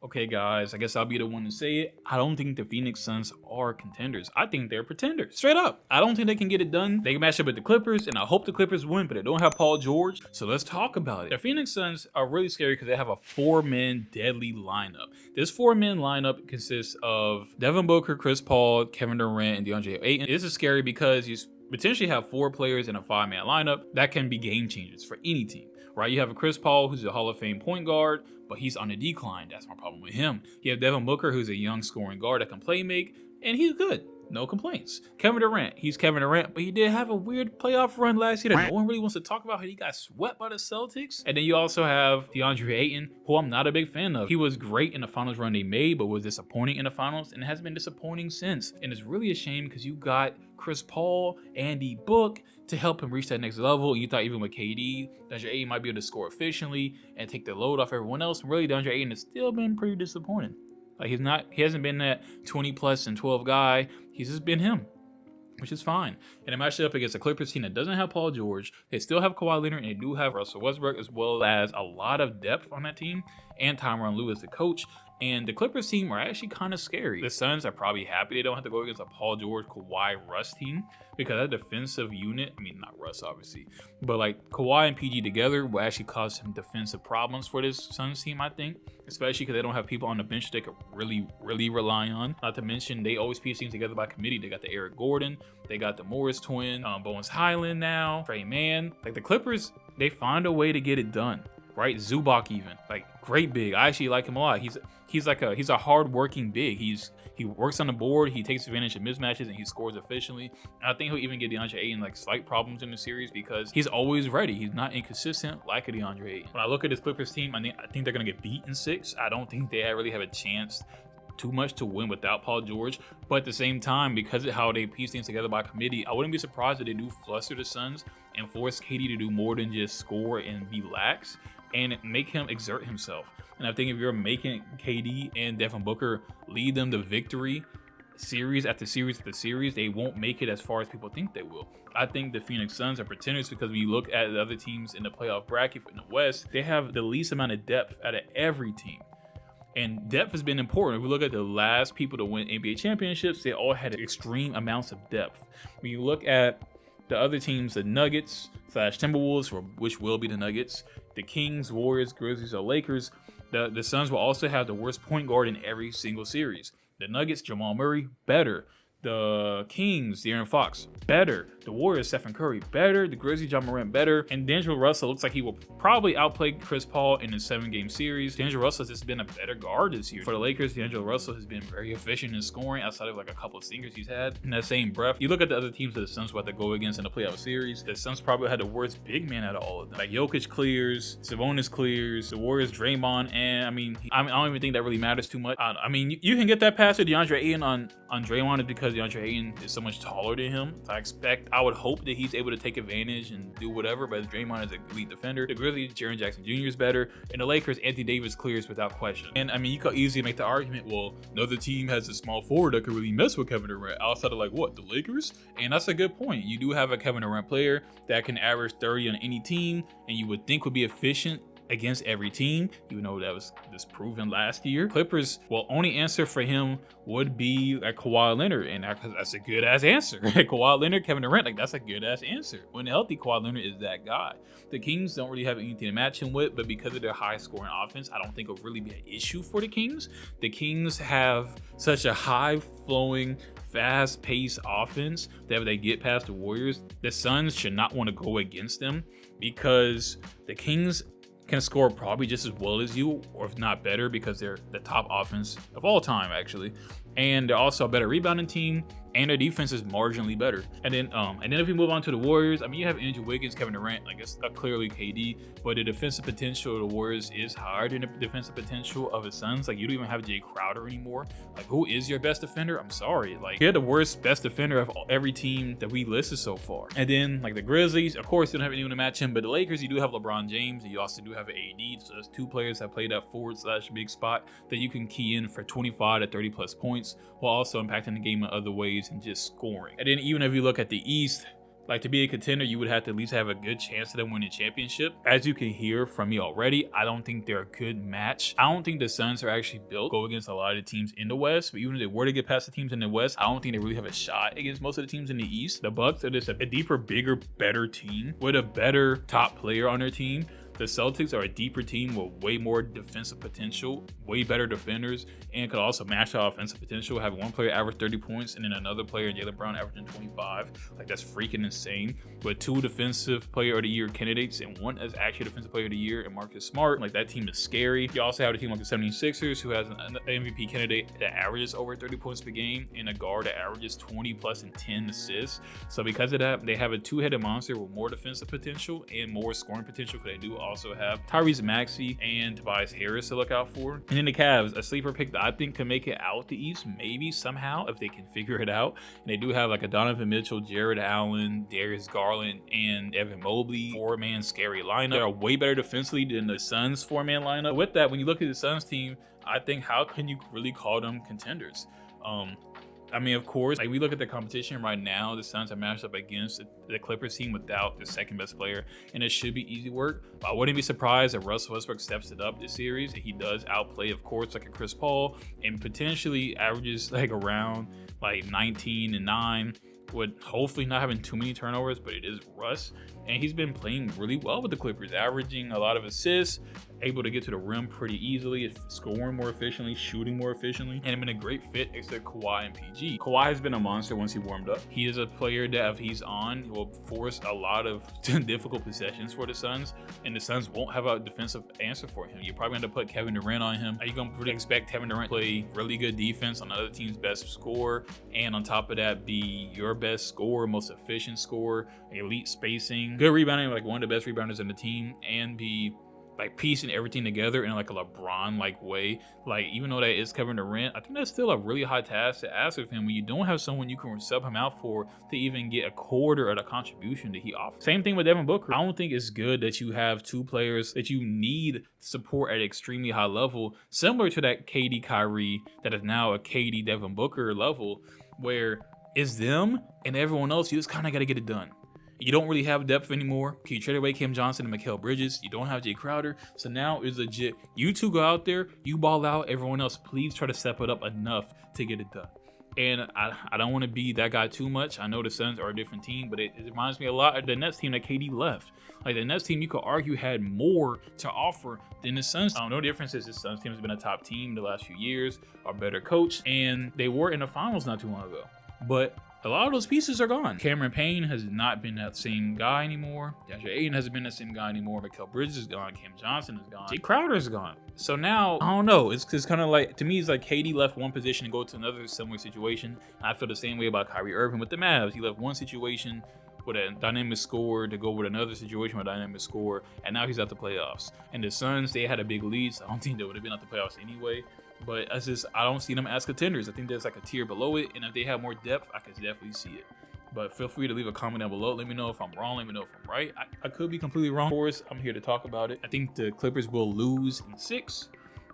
Okay, guys, I guess I'll be the one to say it. I don't think the Phoenix Suns are contenders. I think they're pretenders. Straight up. I don't think they can get it done. They can match up with the Clippers, and I hope the Clippers win, but they don't have Paul George. So let's talk about it. The Phoenix Suns are really scary because they have a four-man deadly lineup. This four-man lineup consists of Devin Booker, Chris Paul, Kevin Durant, and DeAndre Ayton. This is scary because you potentially have four players in a five-man lineup that can be game changers for any team. Right, you have a Chris Paul, who's a Hall of Fame point guard, but he's on a decline. That's my problem with him. You have Devin Booker, who's a young scoring guard that can play make, and he's good. No complaints. Kevin Durant, he's Kevin Durant, but he did have a weird playoff run last year that no one really wants to talk about. How he got swept by the Celtics. And then you also have DeAndre Ayton, who I'm not a big fan of. He was great in the finals run they made, but was disappointing in the finals, and has been disappointing since. And it's really a shame because you got Chris Paul, Andy Book to help him reach that next level. And you thought even with KD, DeAndre Ayton might be able to score efficiently and take the load off everyone else. And really, DeAndre Ayton has still been pretty disappointing. Like he hasn't been that 20 plus and 12 guy. He's just been him, which is fine. And it matched up against a Clippers team that doesn't have Paul George. They still have Kawhi Leonard, and they do have Russell Westbrook, as well as a lot of depth on that team, and Tyronn Lue as the coach. And the Clippers team are actually kind of scary. The Suns are probably happy they don't have to go against a Paul George, Kawhi, Russ team, because that defensive unit, I mean, not Russ, obviously, but like Kawhi and PG together will actually cause some defensive problems for this Suns team, I think, especially because they don't have people on the bench they could really rely on. Not to mention, they always piece things together by committee. They got the Eric Gordon, they got the Morris twin, Bones Highland now, Trey Mann. Like the Clippers, they find a way to get it done. Right, Zubac even, like great big. I actually like him a lot. He's a hard-working big. He works on the board. He takes advantage of mismatches and he scores efficiently. And I think he'll even get DeAndre Ayton like slight problems in the series because he's always ready. He's not inconsistent like a DeAndre Ayton. When I look at this Clippers team, I think they're gonna get beat in 6. I don't think they really have a chance too much to win without Paul George, but at the same time, because of how they piece things together by committee, I wouldn't be surprised if they do fluster the Suns and force KD to do more than just score and be lax and make him exert himself. And I think if you're making KD and Devin Booker lead them to victory series after series after series, they won't make it as far as people think they will. I think the Phoenix Suns are pretenders because when you look at the other teams in the playoff bracket in the West, they have the least amount of depth out of every team. And depth has been important. If we look at the last people to win NBA championships, they all had extreme amounts of depth. When you look at the other teams, the Nuggets / Timberwolves, which will be the Nuggets, the Kings, Warriors, Grizzlies, or Lakers, the Suns will also have the worst point guard in every single series. The Nuggets, Jamal Murray, better. The Kings, De'Aaron Fox, better. The Warriors, Stephen Curry, better. The Grizzlies, John Morant, better. And D'Angelo Russell looks like he will probably outplay Chris Paul in a 7-game series. D'Angelo Russell has just been a better guard this year. For the Lakers, D'Angelo Russell has been very efficient in scoring outside of like a couple of singers he's had. In that same breath, you look at the other teams that the Suns will have to go against in the playoff series. The Suns probably had the worst big man out of all of them. Like Jokic clears, Sabonis clears, the Warriors, Draymond, and I don't even think that really matters too much. I mean, you can get that pass to DeAndre Ayton on Draymond because DeAndre Ayton is so much taller than him. So I would hope that he's able to take advantage and do whatever, but Draymond is a elite defender. The Grizzlies, Jaren Jackson Jr. is better. And the Lakers, Anthony Davis clears without question. And I mean, you could easily make the argument, well, another team has a small forward that could really mess with Kevin Durant outside of like what, the Lakers? And that's a good point. You do have a Kevin Durant player that can average 30 on any team and you would think would be efficient against every team, even though that was disproven last year. Clippers, well, only answer for him would be like Kawhi Leonard, and that's a good ass answer. Kawhi Leonard, Kevin Durant, like that's a good ass answer. When healthy, Kawhi Leonard is that guy. The Kings don't really have anything to match him with, but because of their high scoring offense, I don't think it'll really be an issue for the Kings. The Kings have such a high flowing, fast-paced offense that if they get past the Warriors, the Suns should not want to go against them because the Kings can score probably just as well as you, or if not better, because they're the top offense of all time, actually. And they're also a better rebounding team, and their defense is marginally better. And then if we move on to the Warriors, I mean, you have Andrew Wiggins, Kevin Durant, like it's clearly KD, but the defensive potential of the Warriors is higher than the defensive potential of the Suns. Like, you don't even have Jay Crowder anymore. Like, who is your best defender? I'm sorry. Like, you're the worst best defender of every team that we listed so far. And then, like, the Grizzlies, of course, you don't have anyone to match him, but the Lakers, you do have LeBron James, and you also do have AD, so there's two players that play that forward/big spot that you can key in for 25 to 30 plus points, while also impacting the game in other ways and just scoring. And then even if you look at the East, Like, to be a contender, you would have to at least have a good chance of them winning a championship. As you can hear from me already, I don't think they're a good match. I don't think the Suns are actually built to go against a lot of the teams in the West. But even if they were to get past the teams in the West, I don't think they really have a shot against most of the teams in the East. The Bucks are just a deeper, bigger, better team with a better top player on their team. The Celtics are a deeper team with way more defensive potential, way better defenders, and could also match the offensive potential. Have one player average 30 points and then another player, Jaylen Brown, averaging 25. Like, that's freaking insane. With 2 defensive player of the year candidates and 1 as actually defensive player of the year, and Marcus Smart. Like, that team is scary. You also have a team like the 76ers, who has an MVP candidate that averages over 30 points per game, and a guard that averages 20 plus and 10 assists. So because of that, they have a 2-headed monster with more defensive potential and more scoring potential, because they do also have Tyrese Maxey and Tobias Harris to look out for. And then the Cavs, a sleeper pick that I think can make it out the East, maybe somehow, if they can figure it out. And they do have like a Donovan Mitchell, Jared Allen, Darius Garland, and Evan Mobley 4-man scary lineup. They're way better defensively than the Suns 4-man lineup. With that, when you look at the Suns team, I think, how can you really call them contenders? I mean, of course, like, we look at the competition right now, the Suns are matched up against the Clippers team without their second best player, and it should be easy work. But I wouldn't be surprised if Russell Westbrook steps it up this series, and he does outplay, of course, like a Chris Paul, and potentially averages like around like 19 and 9, with hopefully not having too many turnovers, but it is Russ. And he's been playing really well with the Clippers, averaging a lot of assists, able to get to the rim pretty easily, scoring more efficiently, shooting more efficiently, and been a great fit except Kawhi and PG. Kawhi has been a monster once he warmed up. He is a player that if he's on, will force a lot of difficult possessions for the Suns, and the Suns won't have a defensive answer for him. You're probably going to put Kevin Durant on him. Are you going to expect Kevin Durant to play really good defense on the other team's best scorer, and on top of that, be your best scorer, most efficient scorer, elite spacing, good rebounding, like one of the best rebounders in the team, and be like piecing everything together in like a LeBron like way? Like, even though that is Kevin Durant, I think that's still a really high task to ask of him when you don't have someone you can sub him out for to even get a quarter of the contribution that he offers. Same thing with Devin Booker. I don't think it's good that you have 2 players that you need support at an extremely high level, similar to that KD Kyrie that is now a KD Devin Booker level, where it's them and everyone else, you just kind of got to get it done. You don't really have depth anymore. You trade away Cam Johnson and Mikal Bridges. You don't have Jay Crowder. So now it's legit. You two go out there, you ball out. Everyone else, please try to step it up enough to get it done. And I don't want to be that guy too much. I know the Suns are a different team, but it reminds me a lot of the Nets team that KD left. Like, the Nets team, you could argue, had more to offer than the Suns. No difference is the Suns team has been a top team the last few years, are better coached, and they were in the finals not too long ago. But a lot of those pieces are gone. Cameron Payne has not been that same guy anymore. DeAndre Ayton hasn't been that same guy anymore. Mikal Bridges is gone. Cam Johnson is gone. Jay Crowder is gone. So now, I don't know. It's kind of like, to me, it's like KD left one position and go to another similar situation. I feel the same way about Kyrie Irving with the Mavs. He left one situation with a dynamic scorer to go with another situation with a dynamic scorer, and now he's at the playoffs. And the Suns, they had a big lead, so I don't think they would have been at the playoffs anyway. But I don't see them as contenders. I think there's like a tier below it, and if they have more depth, I could definitely see it. But feel free to leave a comment down below. Let me know if I'm wrong. Let me know if I'm right. I could be completely wrong. Of course, I'm here to talk about it. I think the Clippers will lose in 6,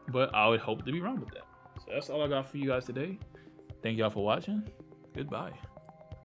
but I would hope to be wrong with that. So that's all I got for you guys today. Thank y'all for watching. Goodbye.